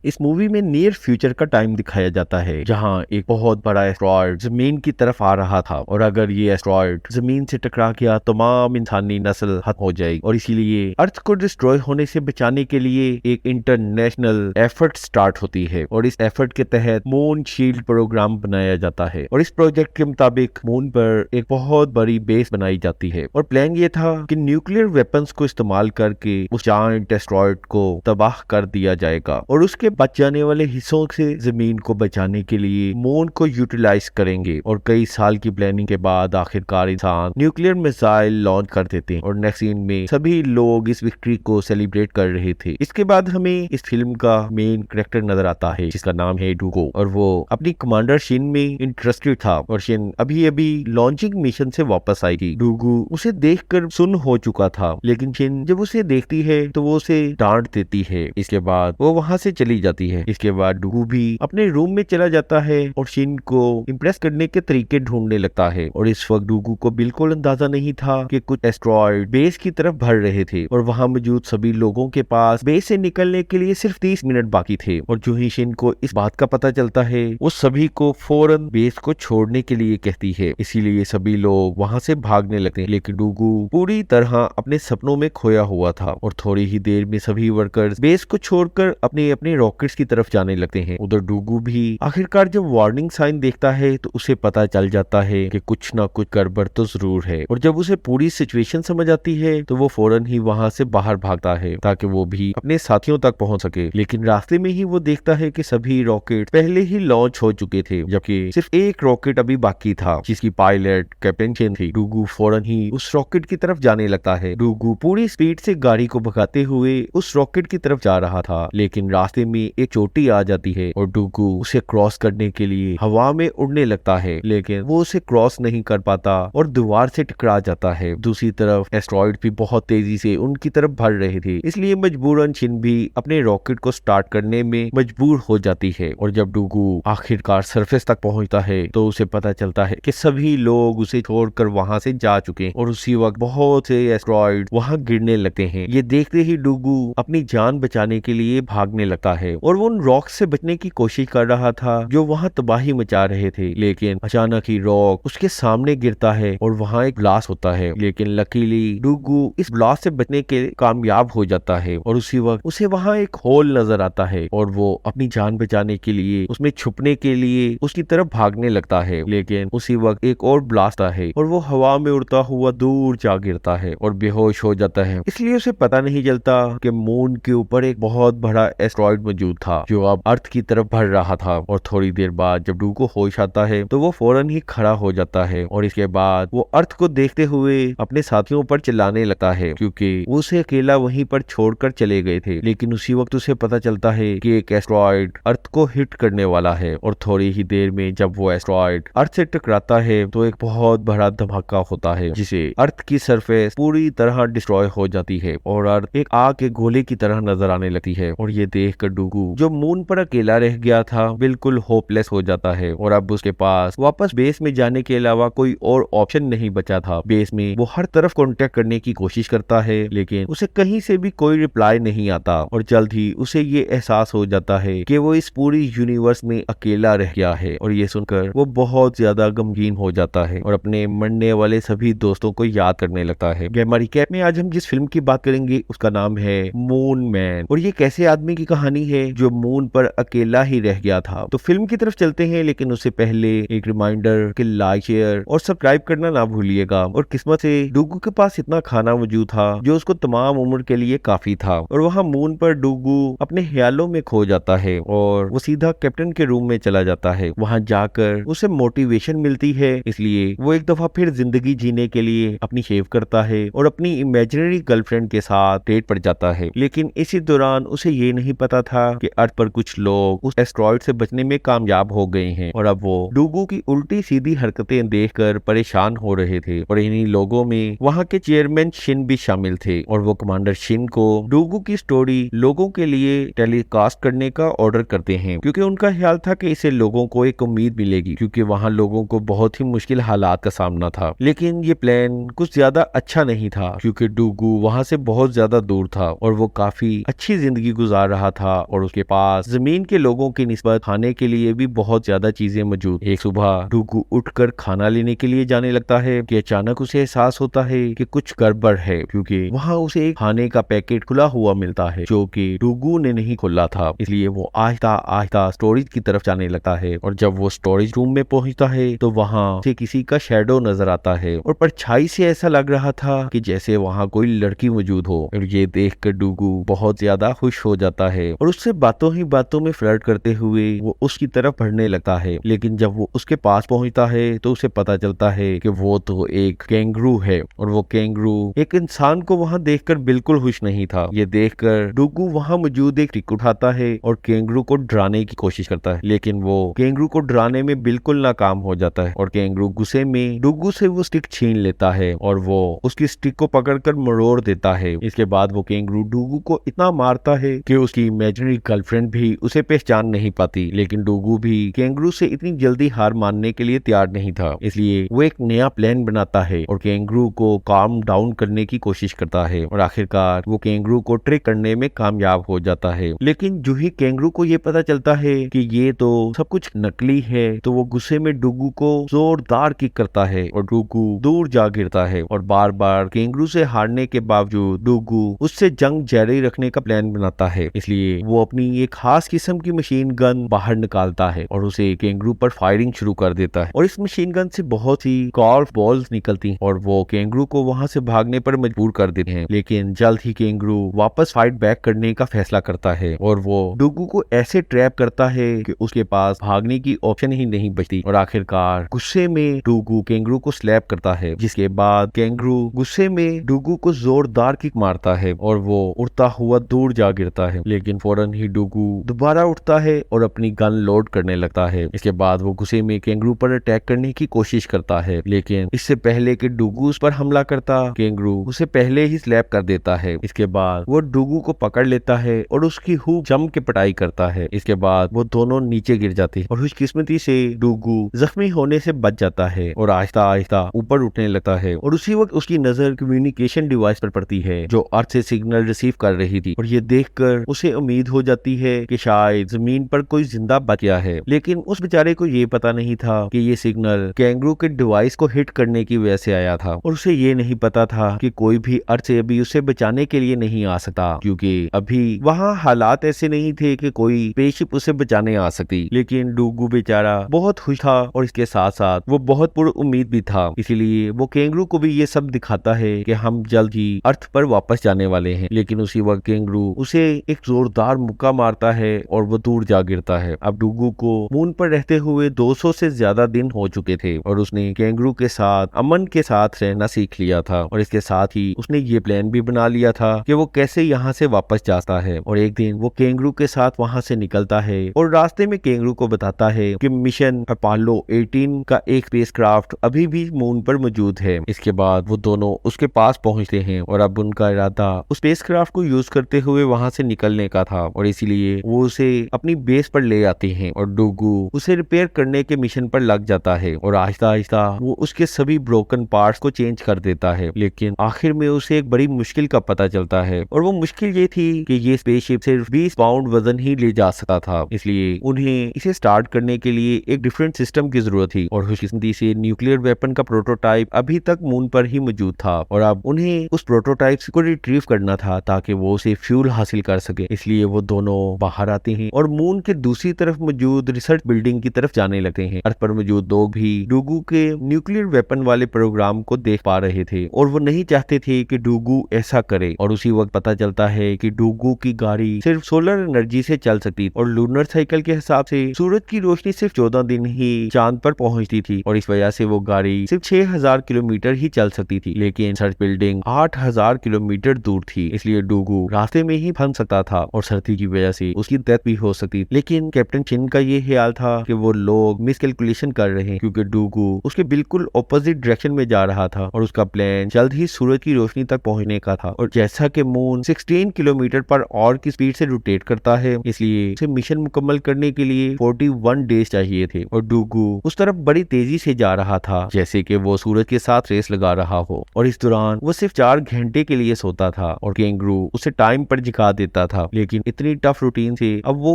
इस मूवी में near future का टाइम दिखाया जाता है जहां एक बहुत बड़ा एस्ट्रॉयड जमीन की तरफ आ रहा था और अगर ये एस्ट्रॉयड जमीन से टकरा गया तो तमाम इंसानी नस्ल खत्म हो जाएगी और इसीलिए अर्थ को डिस्ट्रॉय होने से बचाने के लिए एक इंटरनेशनल एफर्ट स्टार्ट होती है और इस एफर्ट के तहत मून शील्ड प्रोग्राम बनाया जाता है और इस प्रोजेक्ट के मुताबिक मून पर एक बहुत बड़ी बेस बनाई जाती है और प्लान ये था कि न्यूक्लियर वेपन्स को इस्तेमाल करके उस जायंट एस्ट्रॉयड को तबाह कर दिया जाएगा और उसके बच जाने वाले हिस्सों से जमीन को बचाने के लिए मून को यूटिलाइज करेंगे और कई साल की प्लानिंग के बाद आखिरकार इंसान न्यूक्लियर मिसाइल लॉन्च कर देते हैं और नेक्स्ट सीन में सभी लोग इस विक्ट्री को सेलिब्रेट कर रहे थे। इसके बाद हमें इस फिल्म का मेन कैरेक्टर नजर आता है जिसका नाम है डूगो और वो अपनी कमांडर शिन में इंटरेस्टेड था और शिन अभी अभी लॉन्चिंग मिशन से वापस आएगी। डूगू उसे देखकर सुन हो चुका था लेकिन शिन जब उसे देखती है तो वो उसे डांट देती है। इसके बाद वो वहां से चली जाती है। इसके बाद डूगू भी अपने रूम में चला जाता है और शिन को इम्प्रेस करने के तरीके ढूंढने लगता है और इस वक्त डूगू को बिल्कुल अंदाजा नहीं था कि कुछ एस्ट्रॉयड बेस की तरफ बढ़ रहे थे और वहां मौजूद सभी लोगों के पास बेस से निकलने के लिए सिर्फ 30 मिनट बाकी थे और जो ही शिन को इस बात का पता चलता है वो सभी को फौरन बेस को छोड़ने के लिए कहती है। इसीलिए सभी लोग वहां से भागने लगते हैं लेकिन डूगू पूरी तरह अपने सपनों में खोया हुआ था और थोड़ी ही देर में सभी वर्कर्स बेस को छोड़कर अपने अपने रॉकेट्स की तरफ जाने लगते हैं। उधर डूगू भी आखिरकार जब वार्निंग साइन देखता है तो उसे पता चल जाता है कि कुछ ना कुछ गड़बड़ तो जरूर है और जब उसे पूरी सिचुएशन समझ आती है तो वो फौरन ही वहां से बाहर भागता है ताकि वो भी अपने साथियों तक पहुंच सके। लेकिन रास्ते में ही वो देखता है कि सभी रॉकेट पहले ही लॉन्च हो चुके थे जबकि सिर्फ एक रॉकेट अभी बाकी था जिसकी पायलट कैप्टन शिन थी। डूगू फौरन ही उस रॉकेट की तरफ जाने लगता है। डूगू पूरी स्पीड से गाड़ी को भगाते हुए उस रॉकेट की तरफ जा रहा था लेकिन रास्ते में एक चोटी आ जाती है और डूगू उसे क्रॉस करने के लिए हवा में उड़ने लगता है लेकिन वो उसे क्रॉस नहीं कर पाता और दीवार से टकरा जाता है। दूसरी तरफ एस्ट्रॉयड भी बहुत तेजी से उनकी तरफ बढ़ रहे थे इसलिए मजबूरन शिन भी अपने रॉकेट को स्टार्ट करने में मजबूर हो जाती है और जब डूगू आखिरकार सरफेस तक पहुंचता है तो उसे पता चलता है कि सभी लोग उसे छोड़कर वहां से जा चुके हैं और उसी वक्त बहुत से एस्ट्रॉयड वहां गिरने लगते हैं। ये देखते ही डूगू अपनी जान बचाने के लिए भागने लगता है और वो उन रॉक से बचने की कोशिश कर रहा था जो वहां तबाही मचा रहे थे लेकिन अचानक ही रॉक उसके सामने गिरता है और वहां एक ब्लास्ट होता है लेकिन लकीली डूगू इस ब्लास्ट से बचने के कामयाब हो जाता है और उसी वक्त उसे वहां एक होल नजर आता है और वो अपनी जान बचाने के लिए उसमें छुपने के लिए उसकी तरफ भागने लगता है लेकिन उसी वक्त एक और ब्लास्ट आता है और वो हवा में उड़ता हुआ दूर जा गिरता है और बेहोश हो जाता है। इसलिए उसे पता नहीं चलता कि मून के ऊपर एक बहुत बड़ा एस्ट्रॉयड मौजूद था जो अब अर्थ की तरफ बढ़ रहा था और थोड़ी देर बाद जब डूगू होश आता है तो वो फौरन ही खड़ा हो जाता है और इसके बाद वो अर्थ को देखते हुए अपने साथियों पर चिल्लाने लगता है क्योंकि वो उसे अकेला वहीं पर छोड़कर चले गए थे। लेकिन उसी वक्त उसे पता चलता है कि एक एस्ट्रॉयड अर्थ को हिट करने वाला है और थोड़ी ही देर में जब वो एस्ट्रॉयड अर्थ से टकराता है तो एक बहुत बड़ा धमाका होता है जिसे अर्थ की सरफेस पूरी तरह डिस्ट्रॉय हो जाती है और अर्थ एक आग के गोले की तरह नजर आने लगती है और ये देखकर डूगू जो मून पर अकेला रह गया था बिल्कुल होपलेस हो जाता है और अब उसके पास वापस बेस में जाने के अलावा कोई और ऑप्शन नहीं बचा था। बेस में वो हर तरफ कांटेक्ट करने की कोशिश करता है लेकिन उसे कहीं से भी कोई रिप्लाई नहीं आता और जल्द ही उसे ये एहसास हो जाता है कि वो इस पूरी यूनिवर्स में अकेला रह गया है और ये सुनकर वो बहुत ज्यादा गमगीन हो जाता है और अपने मरने वाले सभी दोस्तों को याद करने लगता है। हमारी कैप में आज हम जिस फिल्म की बात करेंगे उसका नाम है मून मैन और ये कैसे आदमी की कहानी है जो मून पर अकेला ही रह गया था। तो फिल्म की तरफ चलते हैं लेकिन उससे पहले एक रिमाइंडर कि लाइक शेयर और सब्सक्राइब करना ना भूलिएगा। और किस्मत से डूगू के पास इतना खाना मौजूद था जो उसको तमाम उम्र के लिए काफी था और वहाँ मून पर डूगू अपने ख्यालों में खो जाता है और वो सीधा कैप्टन के रूम में चला जाता है। वहाँ जाकर उसे मोटिवेशन मिलती है इसलिए वो एक दफा फिर जिंदगी जीने के लिए अपनी शेव करता है और अपनी इमेजिनरी गर्लफ्रेंड के साथ डेट पर जाता है। लेकिन इसी दौरान उसे ये नहीं पता था कि अर्थ पर कुछ लोग उस एस्ट्रॉयड से बचने में कामयाब हो गए हैं और अब वो डूगू की उल्टी सीधी हरकतें देखकर परेशान हो रहे थे और इन्हीं लोगों में वहाँ के चेयरमैन शिन भी शामिल थे और वो कमांडर शिन को डूगू की स्टोरी लोगों के लिए टेलीकास्ट करने का ऑर्डर करते हैं क्योंकि उनका ख्याल था कि इससे लोगों को एक उम्मीद मिलेगी क्योंकि वहाँ लोगों को बहुत ही मुश्किल हालात का सामना था। लेकिन ये प्लान कुछ ज्यादा अच्छा नहीं था क्योंकि डूगू वहाँ से बहुत ज्यादा दूर था और वो काफी अच्छी जिंदगी गुजार रहा था और उसके पास जमीन के लोगों की निस्बत खाने के लिए भी बहुत ज्यादा चीजें मौजूद। एक सुबह डुगू उठकर खाना लेने के लिए जाने लगता है कि अचानक उसे एहसास होता है कि कुछ गड़बड़ है, क्योंकि वहाँ उसे एक खाने का पैकेट खुला हुआ मिलता है जो कि डुगू ने नहीं खोला था। इसलिए वो आहिस्ता आहिस्ता स्टोरेज की तरफ जाने लगता है और जब वो स्टोरेज रूम में पहुंचता है तो वहाँ उसे किसी का शैडो नजर आता है और परछाई से ऐसा लग रहा था कि जैसे वहाँ कोई लड़की मौजूद हो। और ये देखकर डुगू बहुत ज्यादा खुश हो जाता है और उससे बातों ही बातों में फ्लर्ट करते हुए वो उसकी तरफ बढ़ने लगता है। लेकिन जब वो उसके पास पहुंचता है तो उसे पता चलता है कि वो तो एक कैंगरू है और वो कैंगरू एक इंसान को वहाँ देखकर बिल्कुल खुश नहीं था। ये देखकर डुगू वहाँ मौजूद एक स्टिक उठाता है और कैंगरू को डराने की कोशिश करता है, लेकिन वो कैंगरू को डराने में बिल्कुल नाकाम हो जाता है और कैंगरू गुस्से में डुगू से वो स्टिक छीन लेता है और वो उसकी स्टिक को पकड़कर मरोड़ देता है। इसके बाद वो कैंगरू डुगू को इतना मारता है कि उसकी इमेजिनरी गर्लफ्रेंड भी उसे पहचान नहीं पाती। लेकिन डुगू भी कैंगरू से इतनी जल्दी हार मानने के लिए तैयार नहीं था, इसलिए वो एक नया प्लान बनाता है और कैंगरू को काम डाउन करने की कोशिश करता है और आखिरकार वो कैंगरू को ट्रिक करने में कामयाब हो जाता है। लेकिन जो ही कैंगरू को ये पता चलता है कि ये तो सब कुछ नकली है तो वो गुस्से में डुगू को जोरदार किक करता है और डुगू दूर जा गिरता है और बार बार कैंगरू से हारने के बावजूद डुगू उससे जंग जारी रखने का प्लान बनाता है। इसलिए वो अपनी एक खास किस्म की मशीन गन बाहर निकालता है और उसे कैंगरू पर फायरिंग शुरू कर देता है और इस मशीन गन से बहुत सी गॉल्फ बॉल्स निकलती हैं और वो कैंगरू को वहां से भागने पर मजबूर कर देते हैं। लेकिन जल्द ही कैंगरू वापस फाइट बैक करने का फैसला करता है और वो डुगू को ऐसे ट्रैप करता है कि उसके पास भागने की ऑप्शन ही नहीं बचती और आखिरकार गुस्से में डुगू कैंगरू को स्लैप करता है, जिसके बाद कैंगरू गुस्से में डुगू को जोरदार किक मारता है और वो उड़ता हुआ दूर जा गिरता है। लेकिन फौरन ही डुगू दोबारा उठता है और अपनी गन लोड करने लगता है। इसके बाद वो गुस्से में कैंगरू पर अटैक करने की कोशिश करता है, लेकिन इससे पहले कि डुगू उस पर हमला करता कैंगरू उसे पहले ही स्लैप कर देता है। इसके बाद वो डुगू को पकड़ लेता है और उसकी खूब जम के पिटाई करता है। इसके बाद वो दोनों नीचे गिर जाते हैं और खुशकिस्मती से डुगू जख्मी होने से बच जाता है और आहिस्ता आहिस्ता ऊपर उठने लगता है और उसी वक्त उसकी नजर कम्युनिकेशन डिवाइस पर पड़ती है जो अर्थ से सिग्नल रिसीव कर रही थी और ये देखकर उसे उम्मीद हो जाती है कि शायद जमीन पर कोई जिंदा बच गया है। लेकिन उस बेचारे को ये पता नहीं था कि ये सिग्नल कैंगरू के डिवाइस को हिट करने की वजह से आया था और उसे ये नहीं पता था कि कोई भी अर्थ से अभी उसे बचाने के लिए नहीं आ सकता, क्योंकि अभी वहाँ हालात ऐसे नहीं थे कि कोई स्पेसशिप उसे बचाने आ सकती। लेकिन डुगू बेचारा बहुत खुश था और इसके साथ साथ वो बहुत पुरउम्मीद भी था, इसीलिए वो कैंगरू को भी ये सब दिखाता है कि हम जल्द ही अर्थ पर वापस जाने वाले हैं। लेकिन उसी वक्त कैंगरू उसे एक जोरदार मुक्का मारता है और वो दूर जा गिरता है। अब डुगू को मून पर रहते हुए 200 से ज्यादा दिन हो चुके थे और उसने कैंगरू के साथ अमन के साथ रहना सीख लिया था और इसके साथ ही उसने ये प्लान भी बना लिया था कि वो कैसे यहाँ से वापस जाता है। और एक दिन वो कैंगरू के साथ वहाँ से निकलता है और रास्ते में कैंगरू को बताता है कि मिशन अपोलो 18 का एक स्पेसक्राफ्ट अभी भी मून पर मौजूद है। इसके बाद वो दोनों उसके पास पहुंचते हैं और अब उनका इरादा उस स्पेसक्राफ्ट को यूज करते हुए वहां से निकलने का था और इसीलिए वो उसे अपनी बेस पर ले आते हैं और डुगू उसे रिपेयर करने के मिशन पर लग जाता है और आहिस्ता आहिस्ता वो उसके सभी ब्रोकन पार्ट्स को चेंज कर देता है। लेकिन आखिर में उसे एक बड़ी मुश्किल का पता चलता है और वो मुश्किल ये थी कि ये स्पेसशिप सिर्फ 20 पाउंड वजन ही ले जा सकता था, इसलिए उन्हें इसे स्टार्ट करने के लिए एक डिफरेंट सिस्टम की जरूरत थी और खुशकिस्मती से न्यूक्लियर वेपन का प्रोटोटाइप अभी तक मून पर ही मौजूद था और अब उन्हें उस प्रोटोटाइप को रिट्रीव करना था ताकि वो उसे फ्यूल हासिल कर सके। इसलिए वो दोनों बाहर आते हैं और मून के दूसरी तरफ मौजूद रिसर्च बिल्डिंग की तरफ जाने लगते हैं। अर्थ पर मौजूद लोग भी डुगू के न्यूक्लियर वेपन वाले प्रोग्राम को देख पा रहे थे और वो नहीं चाहते थे कि डुगू ऐसा करे और उसी वक्त पता चलता है कि डुगू की गाड़ी सिर्फ सोलर एनर्जी से चल सकती और लूनर साइकिल के हिसाब से सूरज की रोशनी सिर्फ 14 दिन ही चांद पर पहुंचती थी और इस वजह से वो गाड़ी सिर्फ 6000 किलोमीटर ही चल सकती थी। लेकिन रिसर्च बिल्डिंग 8000 किलोमीटर दूर थी, इसलिए डुगू रास्ते में ही फंस सकता था और सर्दी की वजह से उसकी डेथ भी हो सकती। लेकिन कैप्टन चिन का ये ख्याल था कि वो लोग मिसकैलकुलेशन कर रहे हैं क्योंकि डुगू उसके बिल्कुल ऑपोजिट डायरेक्शन में जा रहा था और उसका प्लान जल्द ही सूरज की रोशनी तक पहुंचने का था और जैसा कि मून 16 किलोमीटर पर आवर की स्पीड से रोटेट करता है, इसलिए उसे मिशन मुकम्मल करने के लिए 41 डेज चाहिए थे और डुगू उस तरफ बड़ी तेजी से जा रहा था जैसे कि वो सूरज के साथ रेस लगा रहा हो और इस दौरान वो सिर्फ 4 घंटे के लिए सोता था और कैंगरू उसे टाइम पर जगा देता था। लेकिन इतनी टफ रूटीन से अब वो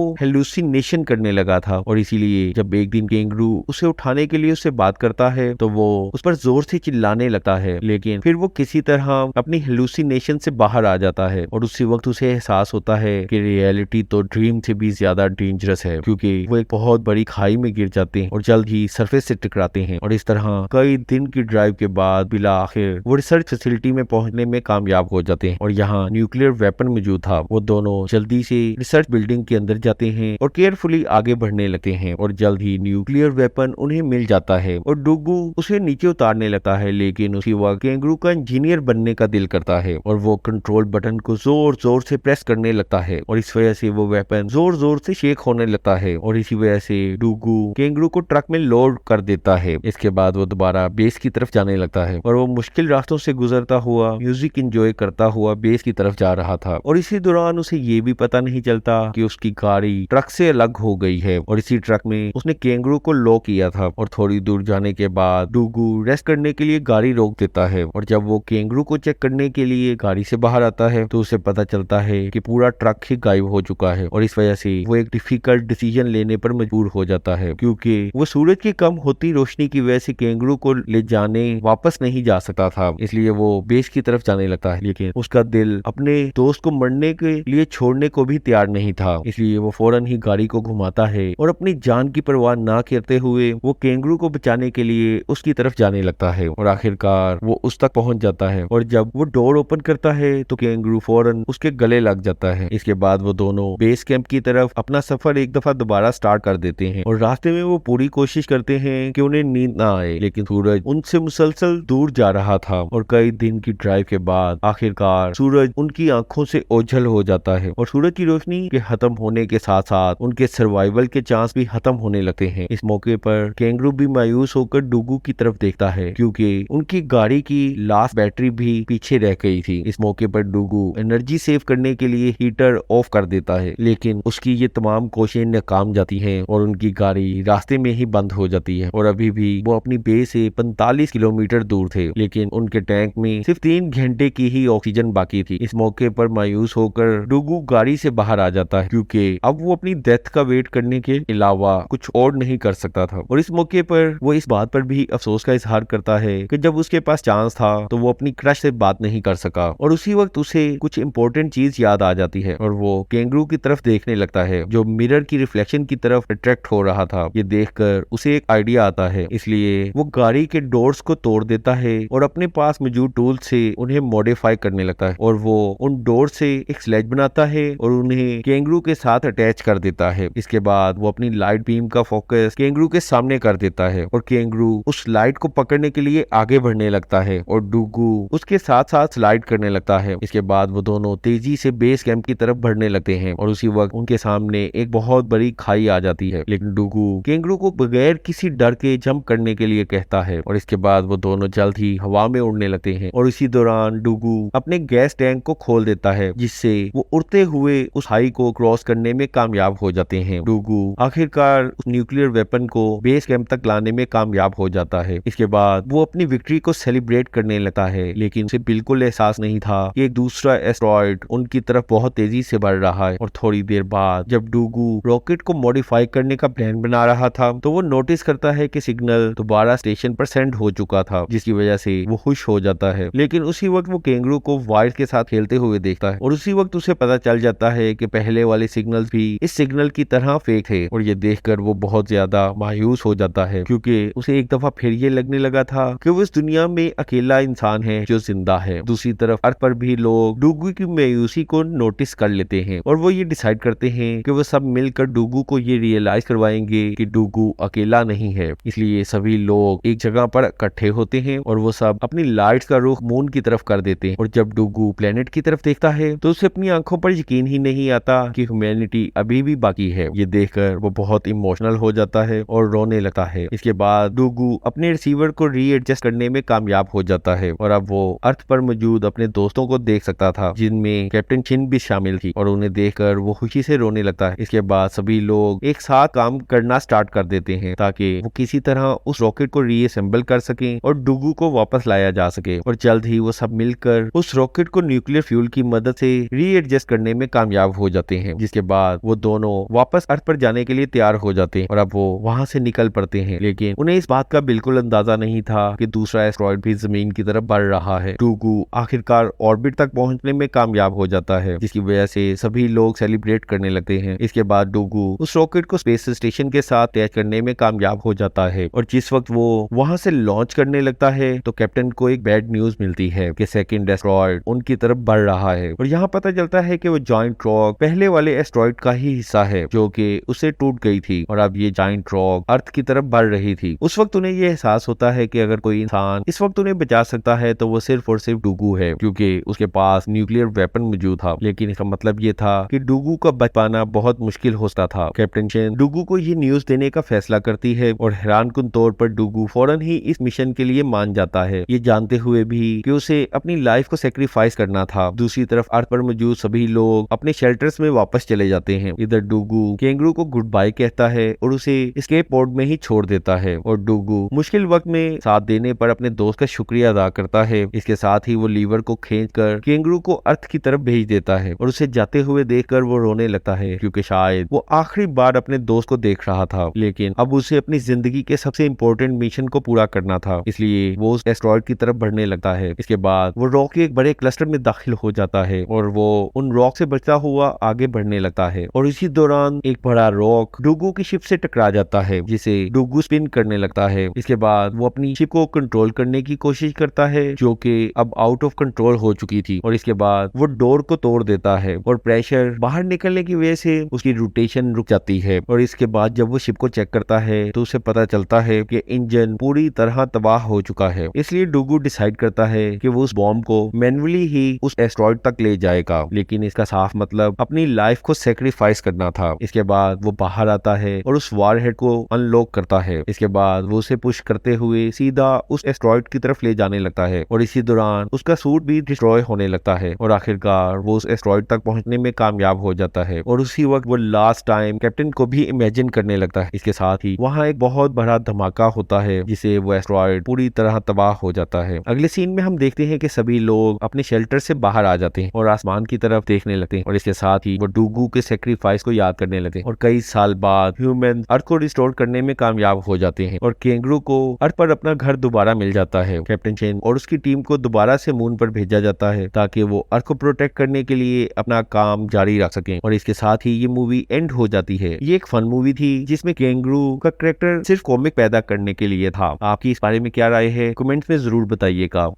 हेलुसिनेशन करने लगा था। और इसीलिए जब एक दिन कैंगरू उसे उठाने के लिए उससे बात करता है तो वो उस पर जोर से चिल्लाने लगता है, लेकिन फिर वो किसी तरह अपनी हेलुसिनेशन से बाहर आ जाता है। और उसी वक्त उसे एहसास होता है कि रियलिटी तो ड्रीम से भी ज्यादा डेंजरस है, क्योंकि वो एक बहुत बड़ी खाई में गिर जाते हैं और जल्द ही सरफेस से टकराते हैं। और इस तरह कई दिन की ड्राइव के बाद बिला आखिर वो रिसर्च फैसिलिटी में पहुंचने में कामयाब हो जाते हैं और यहाँ न्यूक्लियर वेपन मौजूद था। वो दोनों जल्दी से रिसर्च बिल्डिंग के अंदर जाते हैं और केयरफुली आगे बढ़ने लगते हैं और जल्द ही न्यूक्लियर वेपन उन्हें मिल जाता है और डुगू उसे नीचे उतारने लगता है। लेकिन उसी वक्त कैंगरू का इंजीनियर बनने का दिल करता है और वो कंट्रोल बटन को जोर जोर से प्रेस करने लगता है और इस वजह से वो वेपन जोर जोर से शेक होने लगता है और इसी वजह से डुगू कैंगरू को ट्रक में लोड कर देता है। इसके बाद वो दोबारा बेस की तरफ जाने लगता है और वो मुश्किल रास्तों से गुजरता हुआ म्यूजिक एंजॉय करता हुआ बेस की तरफ जा रहा था। और इसी दौरान उसे ये भी पता नहीं चलता कि उसकी गाड़ी ट्रक से अलग हो गई है और इसी ट्रक में उसने कैंगरू को लॉक किया था। और थोड़ी दूर जाने के बाद डुगू रेस्ट करने के लिए गाड़ी रोक देता है और जब वो कैंगरू को चेक करने के लिए गाड़ी से बाहर आता है तो उसे पता चलता है कि पूरा ट्रक ही गायब हो चुका है। और इस वजह से वो एक डिफिकल्ट डिसीजन लेने पर मजबूर हो जाता है, क्योंकि वो सूरज की कम होती रोशनी की वजह से कैंगरू को ले जाने वापस नहीं जा सकता था। इसलिए वो बेस की तरफ जाने लगता है, लेकिन उसका दिल अपने दोस्त को मरने के लिए छोड़ने को भी तैयार नहीं था। इसलिए वो फौरन ही गाड़ी को घुमाता है और अपनी जान की परवाह ना करते हुए वो कैंगरू को बचाने के लिए उसकी तरफ जाने लगता है और आखिरकार वो उस तक पहुंच जाता है। और जब वो डोर ओपन करता है तो कैंगरू फौरन उसके गले लग जाता है। इसके बाद वो दोनों बेस कैंप की तरफ अपना सफर एक दफा दोबारा स्टार्ट कर देते हैं और रास्ते में वो पूरी कोशिश करते हैं कि उन्हें नींद ना आए, लेकिन सूरज उनसे मुसलसल दूर जा रहा था और कई दिन की ड्राइव के बाद आखिरकार सूरज उनकी आंखों से ओझल हो जाता है और सूरज की रोशनी के खत्म होने के साथ साथ उनके सर्वाइवल के चांस भी खत्म होने लगते हैं। इस मौके पर कैंगरू भी मायूस होकर डुगू की तरफ देखता है, क्योंकि उनकी गाड़ी की लास्ट बैटरी भी पीछे रह गई थी। इस मौके पर डुगू एनर्जी सेव करने के लिए हीटर ऑफ कर देता है, लेकिन उसकी ये तमाम कोशिशें नाकाम जाती हैं और उनकी गाड़ी रास्ते में ही बंद हो जाती है। और अभी भी वो अपनी बेस से 45 किलोमीटर दूर थे, लेकिन उनके टैंक में सिर्फ 3 घंटे की ही ऑक्सीजन बाकी थी। इस मौके पर मायूस होकर डुगू गाड़ी से बाहर आ जाता है, क्योंकि अब वो अपनी डेथ का वेट करने के अलावा कुछ और नहीं कर सकता था। और इस मौके पर वो इस बात पर भी अफसोस का इजहार करता है कि जब उसके पास चांस था तो वो अपनी क्रश से बात नहीं कर सका। और उसी वक्त उसे कुछ इंपॉर्टेंट चीज याद आ जाती है और वो कैंगरू की तरफ देखने लगता है, जो मिरर की रिफ्लेक्शन की तरफ अट्रैक्ट हो रहा था। ये देखकर उसे एक आइडिया आता है, इसलिए वो गाड़ी के डोर्स को तोड़ देता है और अपने पास मौजूद टूल से उन्हें मॉडिफाई करने लगता है और वो उन डोर से एक स्लेज बनाता है और उन्हें कैंगरू के साथ अटैच कर देता है। इसके बाद वो अपनी लाइट बीम का फोकस कैंगरू के सामने कर देता है और कैंगरू उस लाइट को पकड़ने के लिए आगे बढ़ने लगता है और डुगू उसके साथ साथ स्लाइड करने लगता है। इसके बाद वो दोनों तेजी से बेस कैंप की तरफ बढ़ने लगते हैं और उसी वक्त उनके सामने एक बहुत बड़ी खाई आ जाती है, लेकिन डुगू कैंगरू को बगैर किसी डर के जंप करने के लिए कहता है और इसके बाद वो दोनों जल्द ही हवा में उड़ने लगते हैं। और इसी दौरान डुगू अपने गैस टैंक को खोल देता है, जिससे वो उड़ते हुए उस खाई को क्रॉस करने में कामयाब हो जाते हैं। डुगू आखिरकार उस न्यूक्लियर वेपन को बेस कैंप तक लाने में कामयाब हो जाता है। इसके बाद वो अपनी विक्ट्री को सेलिब्रेट करने लगता है, लेकिन उसे बिल्कुल एहसास नहीं था कि एक दूसरा एस्टेरॉयड उनकी तरफ बहुत तेजी से बढ़ रहा है। और थोड़ी देर बाद जब डुगू रॉकेट को मॉडिफाई करने का प्लान बना रहा था तो वो नोटिस करता है कि सिग्नल दोबारा स्टेशन पर सेंड हो चुका था, जिसकी वजह से वो खुश हो जाता है। लेकिन उसी वक्त वो कैंगरू को वाइल्ड के साथ खेलते हुए देखता है और उसी वक्त उसे पता चल जाता है कि पहले वाले सिग्नल्स भी इस सिग्नल की तरह फेक थे। और ये देखकर वो बहुत ज्यादा मायूस हो जाता है, क्योंकि उसे एक दफा फिर ये लगने लगा था कि वो इस दुनिया में अकेला इंसान है जो जिंदा है। दूसरी तरफ अर्थ पर भी लोग डुगू की मायूसी को नोटिस कर लेते हैं और वो ये डिसाइड करते हैं कि वो सब मिलकर डुगू को ये रियलाइज करवाएंगे कि डुगू अकेला नहीं है। इसलिए सभी लोग एक जगह पर इकट्ठे होते हैं और वो सब अपनी लाइट्स का रुख मून की तरफ कर देते हैं। और जब डुगू प्लेनेट की तरफ देखता है तो उसे अपनी आंखों पर यकीन ही नहीं आता कि ह्यूमैनिटी अभी भी बाकी है। ये देखकर वो बहुत इमोशनल हो जाता है और रोने लगता है। इसके बाद डुगू अपने रिसीवर को रीएडजस्ट करने में कामयाब हो जाता है और अब वो अर्थ पर मौजूद अपने दोस्तों को देख सकता था, जिनमें कैप्टन चिन भी शामिल थी, और उन्हें देखकर वो खुशी से रोने लगता है। इसके बाद सभी लोग एक साथ काम करना स्टार्ट कर देते हैं ताकि वो किसी तरह उस रॉकेट को रीअसेंबल कर सकें और डुगू को वापस लाया जा सके। और जल्द ही वो सब मिलकर उस रॉकेट को न्यूक्लियर फ्यूल की मदद से रीएडजस्ट करने में कामयाब कामयाब हो जाते हैं, जिसके बाद वो दोनों वापस अर्थ पर जाने के लिए तैयार हो जाते हैं और अब वो वहां से निकल पड़ते हैं। लेकिन उन्हें इस बात का बिल्कुल अंदाजा नहीं था कि दूसरा एस्ट्रॉयड भी जमीन की तरफ बढ़ रहा है। डूगू आखिरकार ऑर्बिट तक पहुंचने में कामयाब हो जाता है, जिसकी वजह से सभी लोग सेलिब्रेट करने लगते हैं। इसके बाद डूगू उस रॉकेट को स्पेस स्टेशन के साथ अटैच करने में कामयाब हो जाता है और जिस वक्त वो वहां से लॉन्च करने लगता है तो कैप्टन को एक बैड न्यूज मिलती है कि सेकंड एस्ट्रॉयड उनकी तरफ बढ़ रहा है और यहाँ पता चलता है कि वो जायंट रॉक पहले वाले एस्ट्रॉयड का ही हिस्सा है जो कि उसे टूट गई थी और अब ये जायंट रॉक अर्थ की तरफ बढ़ रही थी। उस वक्त उन्हें ये एहसास होता है कि अगर कोई इंसान इस वक्त उन्हें बचा सकता है तो वो सिर्फ और सिर्फ डूगू है, क्योंकि उसके पास न्यूक्लियर वेपन मौजूद था। लेकिन इसका मतलब ये था कि डूगू का बच पाना बहुत मुश्किल होता था। कैप्टन चेन डूगू को ये न्यूज देने का फैसला करती है और हैरानकुन तौर पर डूगू फौरन ही इस मिशन के लिए मान जाता है, ये जानते हुए भी कि उसे अपनी लाइफ को सेक्रीफाइस करना था। दूसरी तरफ अर्थ पर मौजूद सभी लोग अपने शेल्टर्स में वापस चले जाते हैं। इधर डूगू कैंगरू को गुड बाय कहता है और उसे एस्केप पोड में ही छोड़ देता है और डूगू मुश्किल वक्त में साथ देने पर अपने दोस्त का शुक्रिया अदा करता है। इसके साथ ही वो लीवर को खींचकर कैंगरू को अर्थ की तरफ भेज देता है और उसे जाते हुए देखकर वो रोने लगता है, क्योंकि शायद वो आखिरी बार अपने दोस्त को देख रहा था। लेकिन अब उसे अपनी जिंदगी के सबसे इम्पोर्टेंट मिशन को पूरा करना था, इसलिए वो उस एस्ट्रॉयड की तरफ बढ़ने लगता है। इसके बाद वो रॉक के एक बड़े क्लस्टर में दाखिल हो जाता है और वो उन रॉक से बचता हुआ आगे बढ़ने लगता है और इसी दौरान एक बड़ा रॉक डूगू की शिप से टकरा जाता है, जिसे डूगू स्पिन करने लगता है। इसके बाद वो अपनी शिप को कंट्रोल करने की कोशिश करता है जो कि अब आउट ऑफ कंट्रोल हो चुकी थी और इसके बाद वो डोर को तोड़ देता है और प्रेशर बाहर निकलने की वजह से उसकी रोटेशन रुक जाती है और इसके बाद जब वो शिप को चेक करता है तो उसे पता चलता है कि इंजन पूरी तरह तबाह हो चुका है। इसलिए डूगू डिसाइड करता है कि वो उस बॉम्ब को मैन्युअली ही उस एस्ट्रॉयड तक ले जाएगा, लेकिन इसका साफ मतलब अपनी लाइफ को सेक्रीफाइस करना था। इसके बाद वो बाहर आता है और उस वारहेड को अनलॉक करता है। इसके बाद वो उसे पुश करते हुए सीधा उस एस्ट्रॉयड की तरफ ले जाने लगता है और इसी दौरान उसका सूट भी डिस्ट्रॉय होने लगता है और आखिरकार वो उस एस्ट्रॉयड तक पहुंचने में कामयाब हो जाता है और उसी वक्त वो लास्ट टाइम कैप्टन को भी इमेजिन करने लगता है। इसके साथ ही वहाँ एक बहुत बड़ा धमाका होता है जिसे वो एस्ट्रॉयड पूरी तरह तबाह हो जाता है। अगले सीन में हम देखते हैं कि सभी लोग अपने शेल्टर से बाहर आ जाते हैं और आसमान की तरफ देखने लगते हैं और इसके साथ ही वो डूगू के सेक्रीफाइस को याद करने लगते हैं और कई साल बाद ह्यूमन अर्थ को रिस्टोर करने में कामयाब हो जाते हैं और कैंगरू को अर्थ पर अपना घर दोबारा मिल जाता है। कैप्टन चेन और उसकी टीम को दोबारा से मून पर भेजा जाता है ताकि वो अर्थ को प्रोटेक्ट करने के लिए अपना काम जारी रख सकें और इसके साथ ही ये मूवी एंड हो जाती है। ये एक फन मूवी थी जिसमें कैंगरू का कैरेक्टर सिर्फ कॉमिक पैदा करने के लिए था। आपकी इस बारे में क्या राय है, कमेंट्स में जरूर बताइएगा।